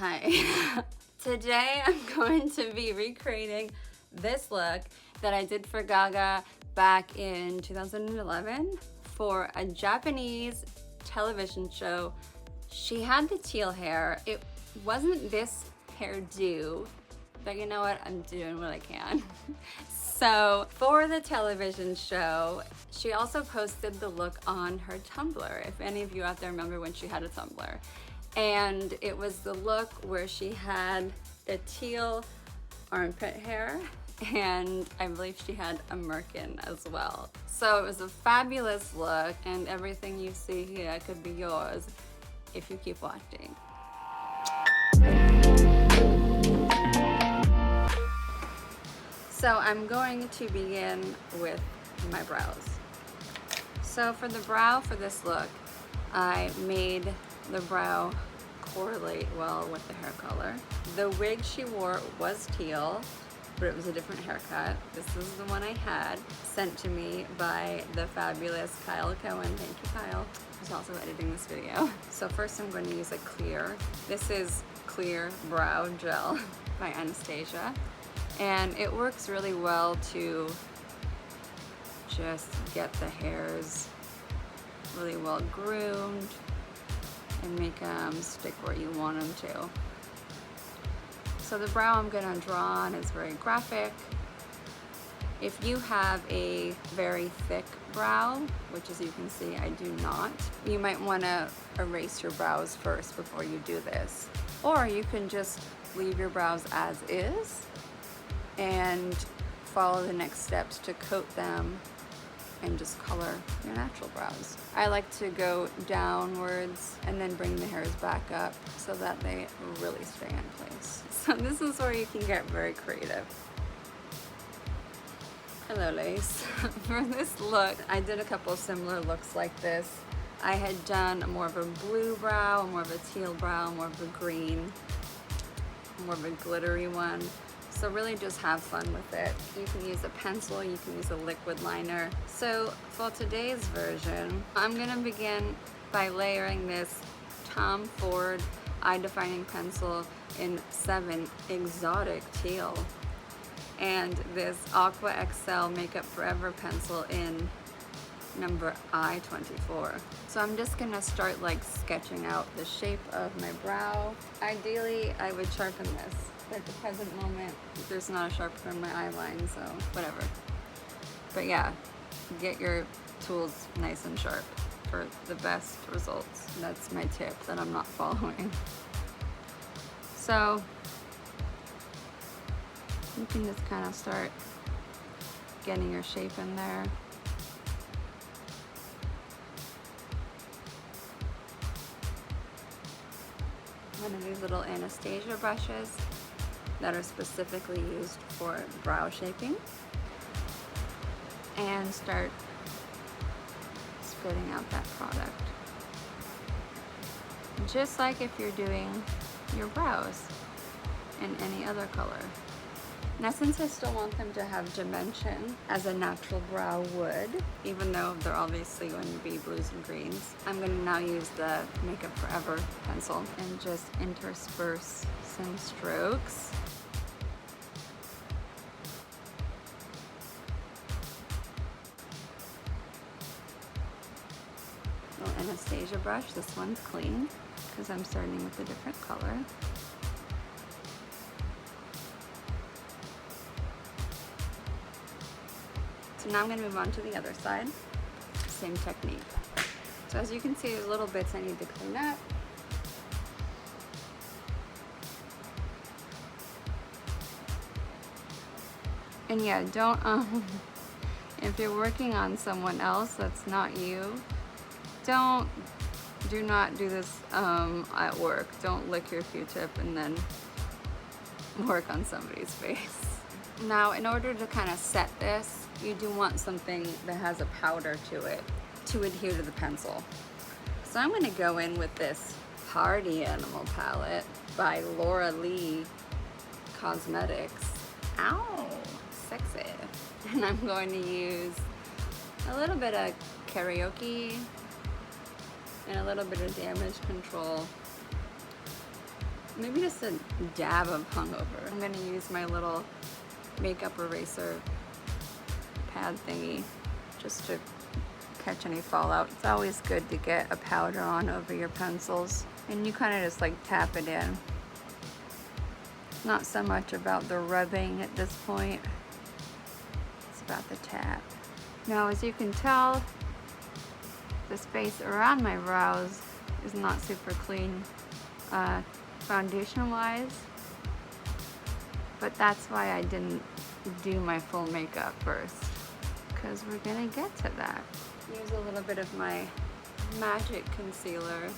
Hi. Today I'm going to be recreating this look that I did for Gaga back in 2011 for a Japanese television show. She had the teal hair. It wasn't this hairdo, but you know what? I'm doing what I can. So for the television show, she also posted the look on her Tumblr, if any of you out there remember when she had a Tumblr. And it was the look where she had the teal armpit hair, and I believe she had a merkin as well. So it was a fabulous look, and everything you see here could be yours if you keep watching. So I'm going to begin with my brows. So for the brow for this look, I made the brow correlate well with the hair color. The wig she wore was teal, but it was a different haircut. This is the one I had, sent to me by the fabulous Kyle Cohen. Thank you, Kyle, who's also editing this video. So first I'm going to use a clear. This is Clear Brow Gel by Anastasia. And it works really well to just get the hairs really well groomed and make them stick where you want them to. So the brow I'm gonna draw on is very graphic. If you have a very thick brow, which as you can see I do not, you might wanna erase your brows first before you do this. Or you can just leave your brows as is and follow the next steps to coat them and just color your natural brows. I like to go downwards and then bring the hairs back up so that they really stay in place. So this is where you can get very creative. Hello, Lace. For this look, I did a couple similar looks like this. I had done more of a blue brow, more of a teal brow, more of a green, more of a glittery one. So really just have fun with it. You can use a pencil, you can use a liquid liner. So for today's version, I'm gonna begin by layering this Tom Ford eye defining pencil in 7 exotic teal and this Aqua XL Makeup Forever pencil in number I-24. So I'm just gonna start like sketching out the shape of my brow. Ideally, I would sharpen this. At the present moment, there's not a sharpener in my eyeline, so whatever. But yeah, get your tools nice and sharp for the best results. That's my tip that I'm not following. So you can just kind of start getting your shape in there. One of these little Anastasia brushes that are specifically used for brow shaping, and start spitting out that product. Just like if you're doing your brows in any other color. Now since I still want them to have dimension as a natural brow would, even though they're obviously going to be blues and greens, I'm going to now use the Makeup Forever pencil and just intersperse some strokes. Anastasia brush, this one's clean because I'm starting with a different color. So now I'm going to move on to the other side, same technique. So as you can see, there's little bits I need to clean up. And yeah, don't, if you're working on someone else that's not you, do not do this at work. Don't lick your Q-tip and then work on somebody's face. Now, in order to kind of set this, you do want something that has a powder to it to adhere to the pencil. So I'm going to go in with this Party Animal palette by Laura Lee Cosmetics. Ow, sexy. And I'm going to use a little bit of Karaoke and a little bit of Damage Control maybe just a dab of hungover. I'm gonna use my little makeup eraser pad thingy just to catch any fallout. It's always good to get a powder on over your pencils, and you kind of just like tap it in. Not so much about the rubbing at this point, it's about the tap. Now, as you can tell, the space around my brows is not super clean foundation wise, but that's why I didn't do my full makeup first, because we're gonna get to that. Use a little bit of my magic concealer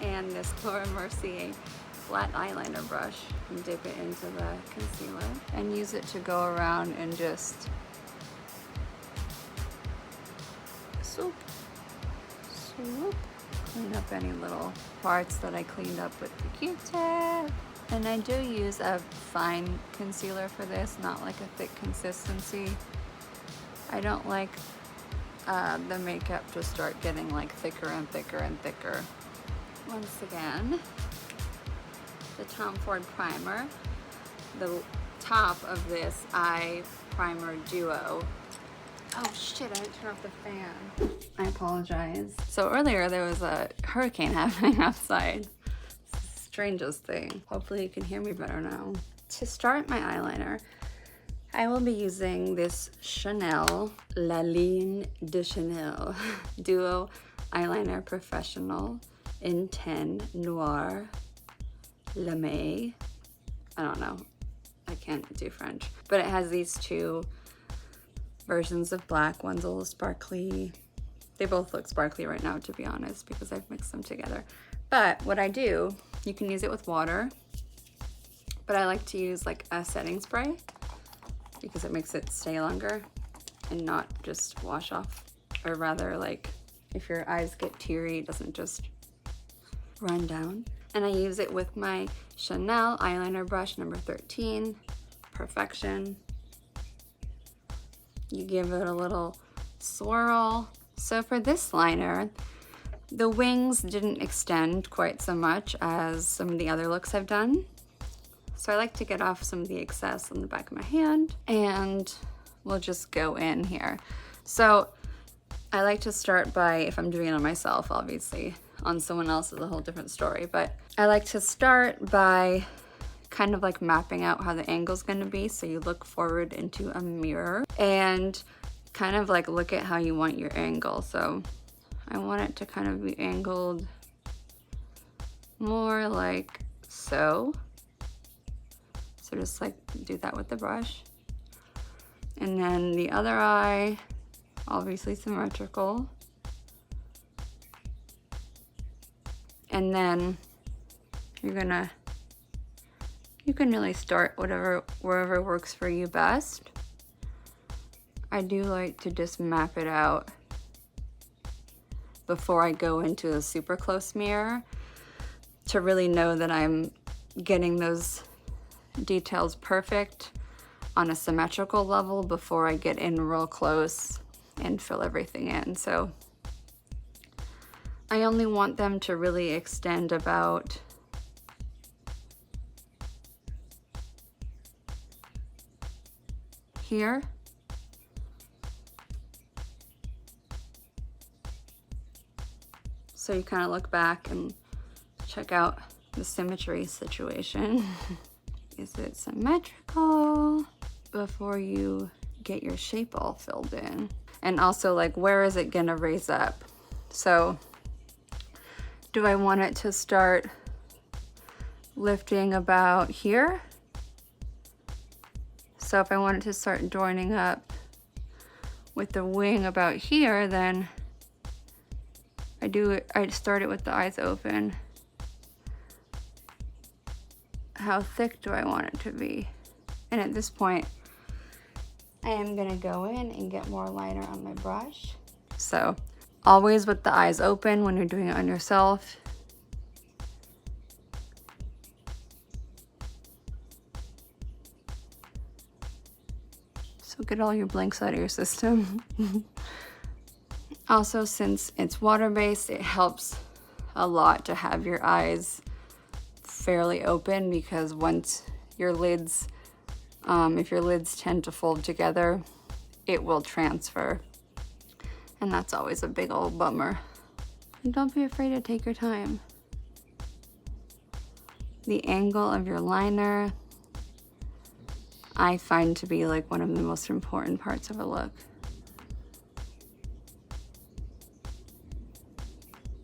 and this Laura Mercier flat eyeliner brush and dip it into the concealer and use it to go around and just swoop, clean up any little parts that I cleaned up with the Q-tip. And I do use a fine concealer for this, not like a thick consistency. I don't like the makeup to start getting like thicker and thicker and thicker. Once again, the Tom Ford primer, the top of this eye primer duo. Oh shit, I didn't turn off the fan. I apologize. So earlier there was a hurricane happening outside. Strangest thing. Hopefully you can hear me better now. To start my eyeliner, I will be using this Chanel La Ligne de Chanel Duo Eyeliner Professional in 10 Noir Lame. I don't know. I can't do French. But it has these two versions of black. One's a little sparkly. They both look sparkly right now, to be honest, because I've mixed them together. But what I do, you can use it with water, but I like to use like a setting spray because it makes it stay longer and not just wash off, or rather, like if your eyes get teary, it doesn't just run down. And I use it with my Chanel eyeliner brush number 13, Perfection. You give it a little swirl. So for this liner, the wings didn't extend quite so much as some of the other looks I've done. So I like to get off some of the excess on the back of my hand, and we'll just go in here. So I like to start by, if I'm doing it on myself, obviously, on someone else is a whole different story, but I like to start by kind of like mapping out how the angle's gonna be. So you look forward into a mirror and kind of like look at how you want your angle. So I want it to kind of be angled more like so. So just like do that with the brush. And then the other eye, obviously symmetrical. And then you can really start wherever works for you best. I do like to just map it out before I go into a super close mirror to really know that I'm getting those details perfect on a symmetrical level before I get in real close and fill everything in. So I only want them to really extend about here. So you kind of look back and check out the symmetry situation. Is it symmetrical before you get your shape all filled in? And also, like, where is it gonna raise up? So do I want it to start lifting about here? So if I want it to start joining up with the wing about here, then I start it with the eyes open. How thick do I want it to be? And at this point, I am gonna go in and get more liner on my brush. So always with the eyes open when you're doing it on yourself. So get all your blanks out of your system. Also, since it's water-based, it helps a lot to have your eyes fairly open, because once your lids, if your lids tend to fold together, it will transfer. And that's always a big old bummer. And don't be afraid to take your time. The angle of your liner, I find to be like one of the most important parts of a look.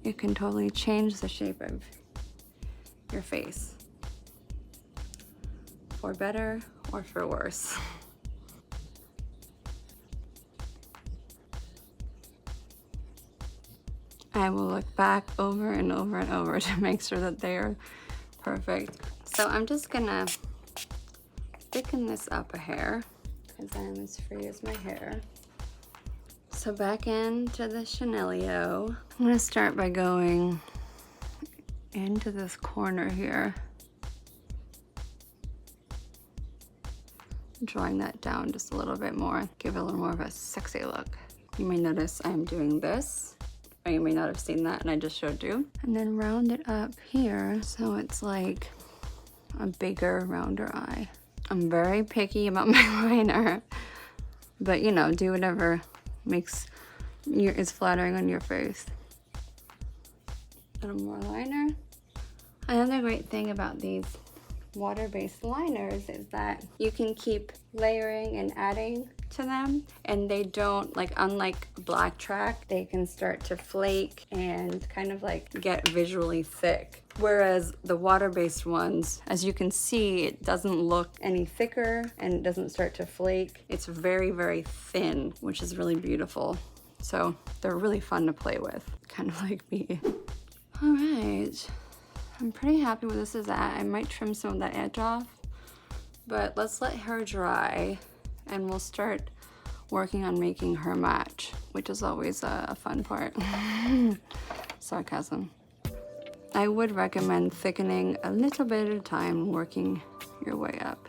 It can totally change the shape of your face, for better or for worse. I will look back over and over and over to make sure that they are perfect. So I'm just gonna thicken this up a hair, because I'm as free as my hair. So back into the Chanelio. I'm gonna start by going into this corner here, drawing that down just a little bit more, give it a little more of a sexy look. You may notice I'm doing this, or you may not have seen that and I just showed you. And then round it up here so it's like a bigger, rounder eye. I'm very picky about my liner, but you know, do whatever is flattering on your face. A little more liner. Another great thing about these water-based liners is that you can keep layering and adding to them, and they don't, like, unlike black track, they can start to flake and kind of like get visually thick. Whereas the water-based ones, as you can see, it doesn't look any thicker and it doesn't start to flake. It's very, very thin, which is really beautiful. So they're really fun to play with, kind of like me. All right. I'm pretty happy where this is at. I might trim some of that edge off, but let's let her dry and we'll start working on making her match, which is always a fun part. Sarcasm. I would recommend thickening a little bit at a time, working your way up.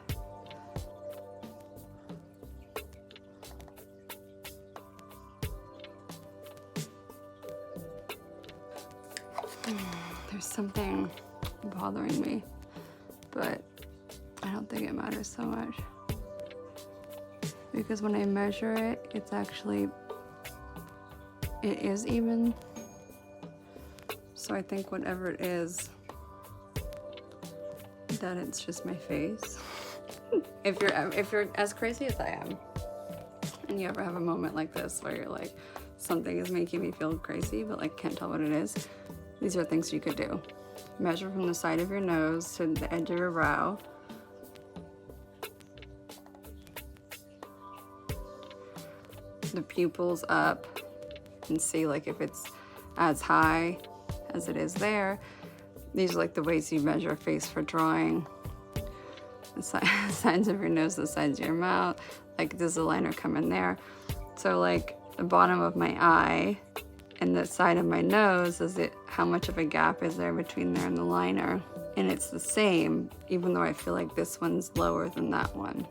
There's something bothering me, but I don't think it matters so much, because when I measure it, it is even. So I think whatever it is, that it's just my face. If you're as crazy as I am, and you ever have a moment like this where you're like, something is making me feel crazy, but like can't tell what it is, these are things you could do. Measure from the side of your nose to the edge of your brow. The pupils up, and see like if it's as high as it is there. These are like the ways you measure a face for drawing. The sides of your nose, the sides of your mouth. Like, does the liner come in there? So like the bottom of my eye and the side of my nose, how much of a gap is there between there and the liner? And it's the same, even though I feel like this one's lower than that one.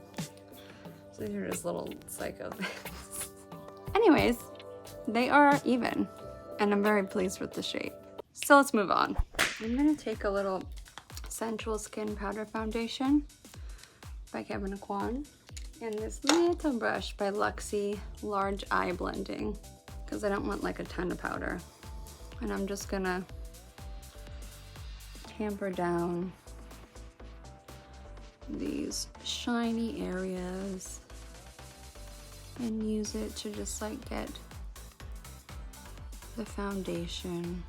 So these are just little psycho things. Anyways, they are even, and I'm very pleased with the shape. So let's move on. I'm gonna take a little Sensual Skin Powder Foundation by Kevin Aquan and this little brush by Luxie Large Eye Blending, because I don't want like a ton of powder. And I'm just gonna tamper down these shiny areas and use it to just like get the foundation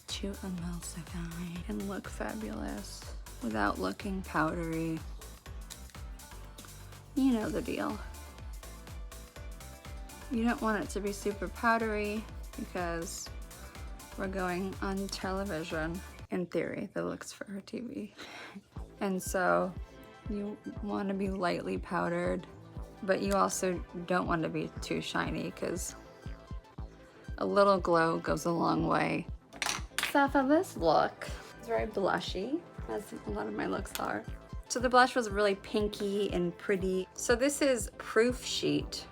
to emulsify and look fabulous without looking powdery. You know the deal. You don't want it to be super powdery because we're going on television. In theory, that looks for her TV. And so you want to be lightly powdered, but you also don't want to be too shiny because a little glow goes a long way. So for this look, it's very blushy, as a lot of my looks are. So the blush was really pinky and pretty. So this is Proof Sheet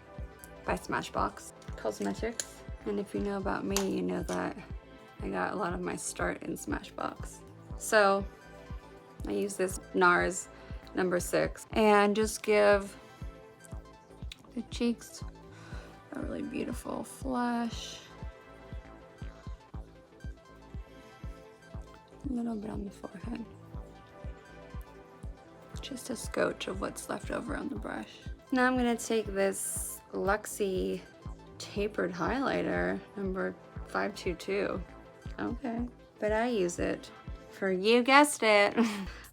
by Smashbox Cosmetics. And if you know about me, you know that I got a lot of my start in Smashbox. So I use this NARS number 6 and just give the cheeks a really beautiful flush. A little bit on the forehead. Just a scotch of what's left over on the brush. Now I'm gonna take this Luxie tapered highlighter, number 522. Okay, but I use it for, you guessed it,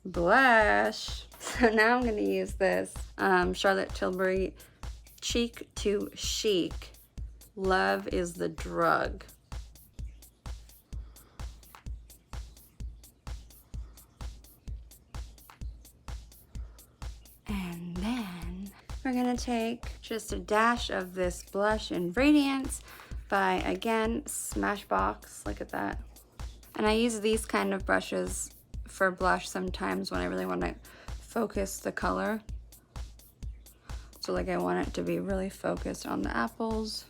blush. So now I'm gonna use this Charlotte Tilbury Cheek to Chic, Love is the Drug. And then we're gonna take just a dash of this blush in Radiance by, again, Smashbox. Look at that. And I use these kind of brushes for blush sometimes when I really want to focus the color. So like I want it to be really focused on the apples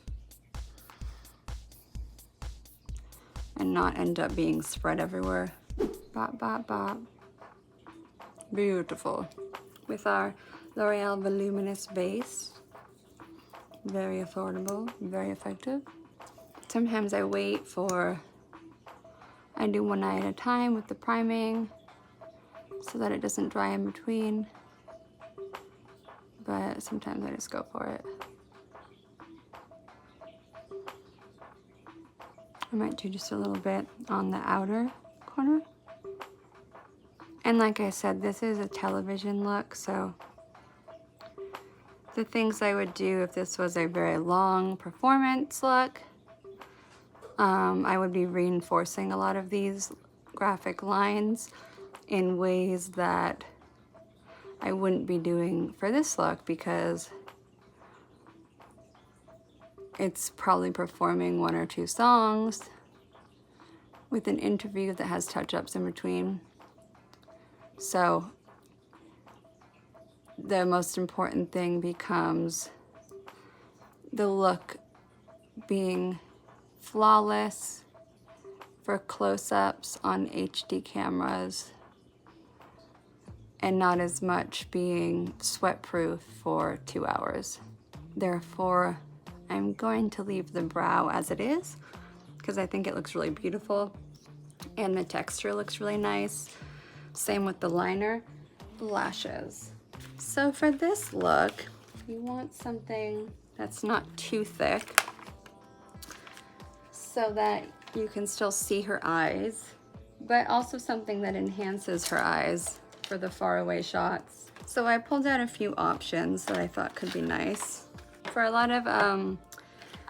and not end up being spread everywhere. Bop, bop, bop. Beautiful. With our L'Oreal Voluminous Base. Very affordable, very effective. Sometimes I wait for, I do one eye at a time with the priming so that it doesn't dry in between. But sometimes I just go for it. I might do just a little bit on the outer corner. And like I said, this is a television look, so the things I would do if this was a very long performance look, I would be reinforcing a lot of these graphic lines in ways that I wouldn't be doing for this look because it's probably performing 1 or 2 songs with an interview that has touch-ups in between. So the most important thing becomes the look being flawless for close-ups on HD cameras and not as much being sweat-proof for 2 hours. Therefore, I'm going to leave the brow as it is because I think it looks really beautiful and the texture looks really nice. Same with the liner, lashes. So for this look, you want something that's not too thick so that you can still see her eyes, but also something that enhances her eyes for the faraway shots. So I pulled out a few options that I thought could be nice. For a lot of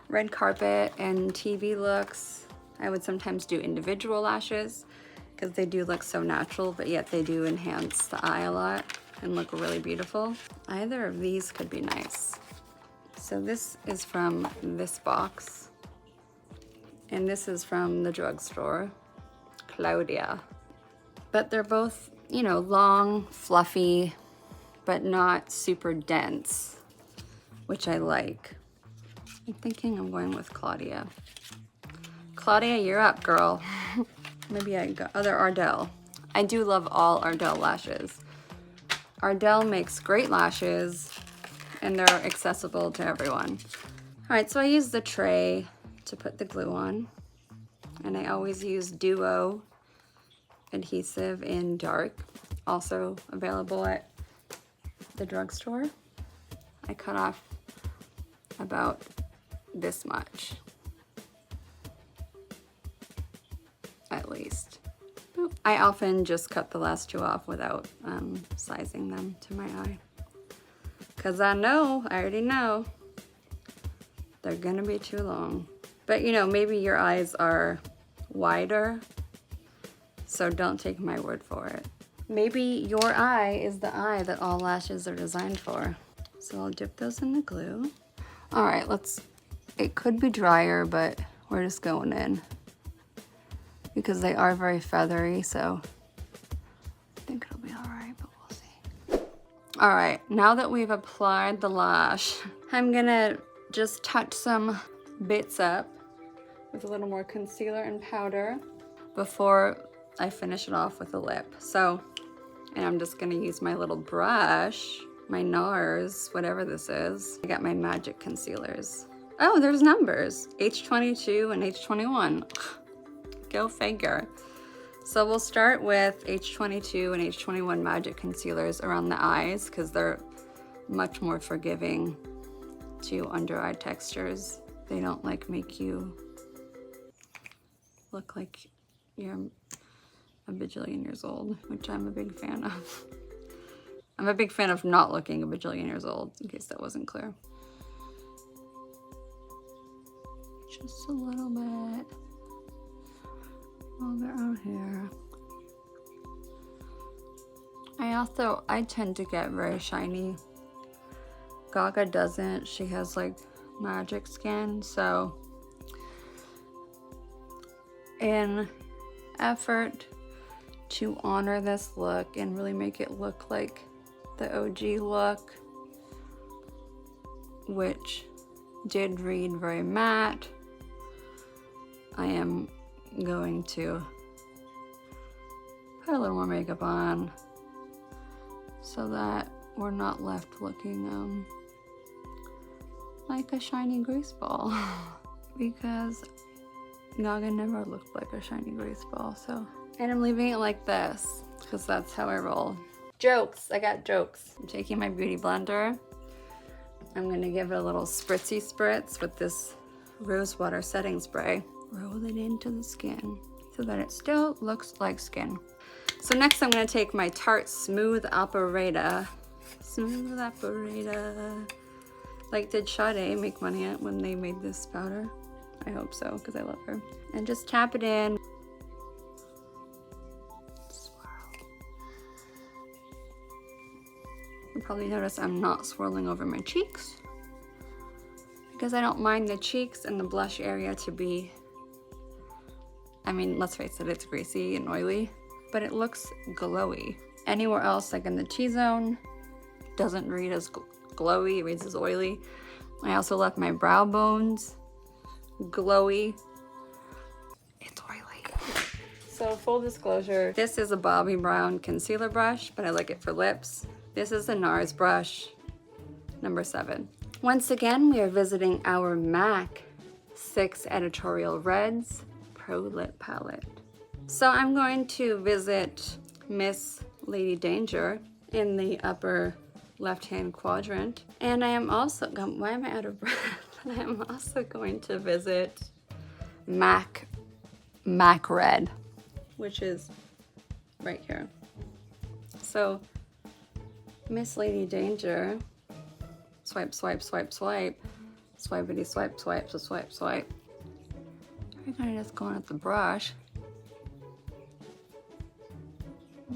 red carpet and TV looks, I would sometimes do individual lashes because they do look so natural, but yet they do enhance the eye a lot and look really beautiful. Either of these could be nice. So this is from this box, and this is from the drugstore, Claudia. But they're both, you know, long, fluffy, but not super dense, which I like. I'm thinking I'm going with Claudia. Claudia, you're up, girl. Maybe I got other Ardell. I do love all Ardell lashes. Ardell makes great lashes and they're accessible to everyone. All right, so I use the tray to put the glue on, and I always use Duo adhesive in dark, also available at the drugstore. I cut off about this much, at least. Boop. I often just cut the last 2 off without sizing them to my eye, because I already know, they're gonna be too long. But you know, maybe your eyes are wider, so don't take my word for it. Maybe your eye is the eye that all lashes are designed for. So I'll dip those in the glue. All right, it could be drier, but we're just going in because they are very feathery, so I think it'll be all right, but we'll see. All right, now that we've applied the lash, I'm gonna just touch some bits up with a little more concealer and powder before I finish it off with a lip. So, and I'm just gonna use my little brush, my NARS, whatever this is. I got my magic concealers. Oh, there's numbers, H22 and H21. Go figure. So we'll start with H22 and H21 magic concealers around the eyes because they're much more forgiving to under eye textures. They don't like make you look like you're a bajillion years old, which I'm a big fan of. I'm a big fan of not looking a bajillion years old, in case that wasn't clear. Just a little bit out here. I tend to get very shiny. Gaga doesn't. She has like magic skin, so in effort to honor this look and really make it look like the OG look, which did read very matte, I am going to put a little more makeup on so that we're not left looking like a shiny grease ball because Gaga never looked like a shiny grease ball. So, and I'm leaving it like this because that's how I roll. Jokes, I got jokes. I'm taking my beauty blender. I'm gonna give it a little spritzy spritz with this rose water setting spray. Roll it into the skin so that it still looks like skin. So next I'm gonna take my Tarte Smooth Operator. Smooth Operator. Like, did Sade make money at when they made this powder? I hope so, because I love her. And just tap it in. Swirl. You'll probably notice I'm not swirling over my cheeks because I don't mind the cheeks and the blush area to be, I mean, let's face it, it's greasy and oily, but it looks glowy. Anywhere else, like in the T-zone, doesn't read as glowy, it reads as oily. I also left my brow bones glowy. It's oily. So full disclosure, this is a Bobbi Brown concealer brush, but I like it for lips. This is a NARS brush, number 7. Once again, we are visiting our MAC 6 Editorial Reds Pro Lip Palette. So I'm going to visit Miss Lady Danger in the upper left-hand quadrant. And I am also, why am I out of breath? I am also going to visit MAC Red, which is right here. So Miss Lady Danger, swipe, swipe, swipe, swipe, swipity, swipe, swipe, so swipe, swipe. We're gonna just go in with the brush.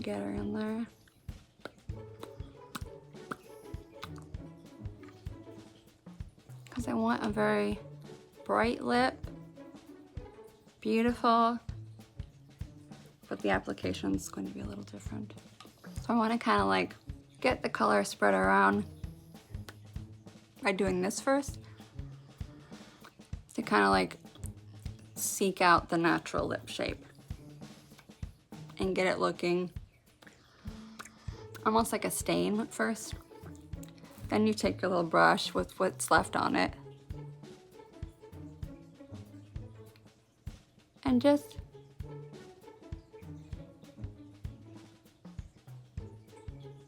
Get her in there. Because I want a very bright lip, beautiful, but the application's going to be a little different. So I want to kind of like get the color spread around by doing this first to kind of like seek out the natural lip shape and get it looking almost like a stain at first. Then you take your little brush with what's left on it and just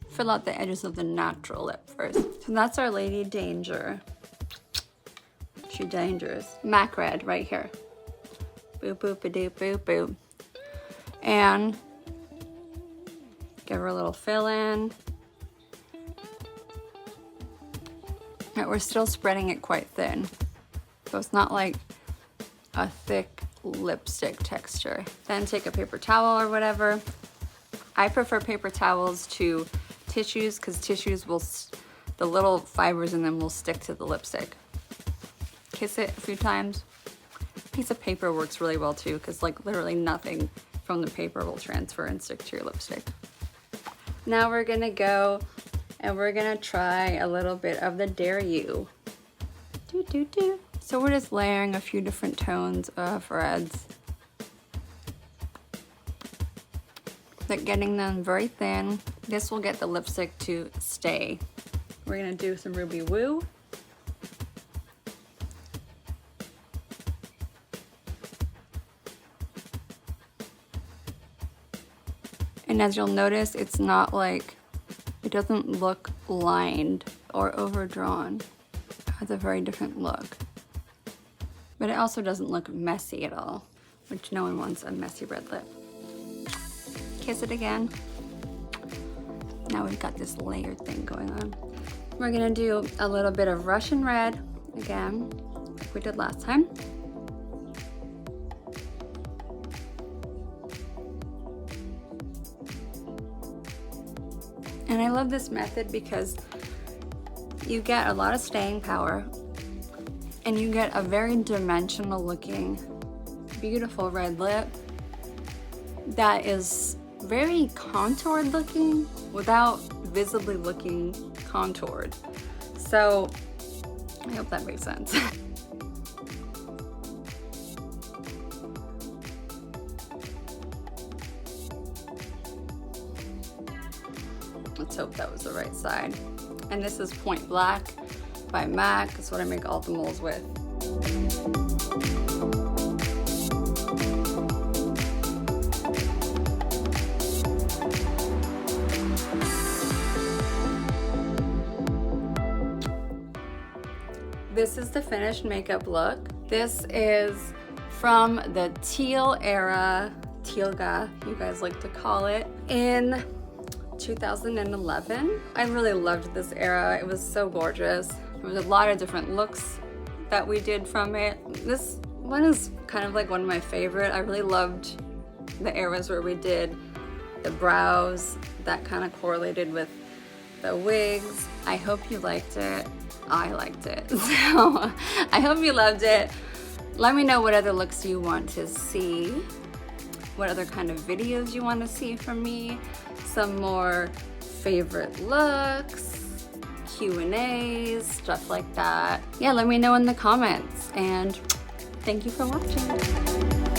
fill out the edges of the natural lip first. So that's our Lady Danger. She dangerous. MAC Red right here. Boop, boop, a doop, boop, boop. And give her a little fill in. But we're still spreading it quite thin. So it's not like a thick lipstick texture. Then take a paper towel or whatever. I prefer paper towels to tissues because tissues will, the little fibers in them will stick to the lipstick. Kiss it a few times. A piece of paper works really well too because like literally nothing from the paper will transfer and stick to your lipstick. Now we're gonna go and we're gonna try a little bit of the Dare You. So we're just layering a few different tones of reds, but getting them very thin. This will get the lipstick to stay. We're gonna do some Ruby Woo. And as you'll notice, it's not like, it doesn't look lined or overdrawn. It has a very different look. But it also doesn't look messy at all, which no one wants a messy red lip. Kiss it again. Now we've got this layered thing going on. We're gonna do a little bit of Russian red again, like we did last time. And I love this method because you get a lot of staying power and you get a very dimensional looking, beautiful red lip that is very contoured looking without visibly looking contoured. So I hope that makes sense. Let's hope that was the right side. And this is Point Black by MAC. That's what I make all the moles with. This is the finished makeup look. This is from the teal era, tealga, you guys like to call it, in 2011. I really loved this era. It was so gorgeous. There was a lot of different looks that we did from it. This one is kind of like one of my favorite. I really loved the eras where we did the brows that kind of correlated with the wigs. I hope you liked it. I liked it. So I hope you loved it. Let me know what other looks you want to see, what other kind of videos you want to see from me, some more favorite looks, Q&As, stuff like that. Yeah, let me know in the comments, and thank you for watching.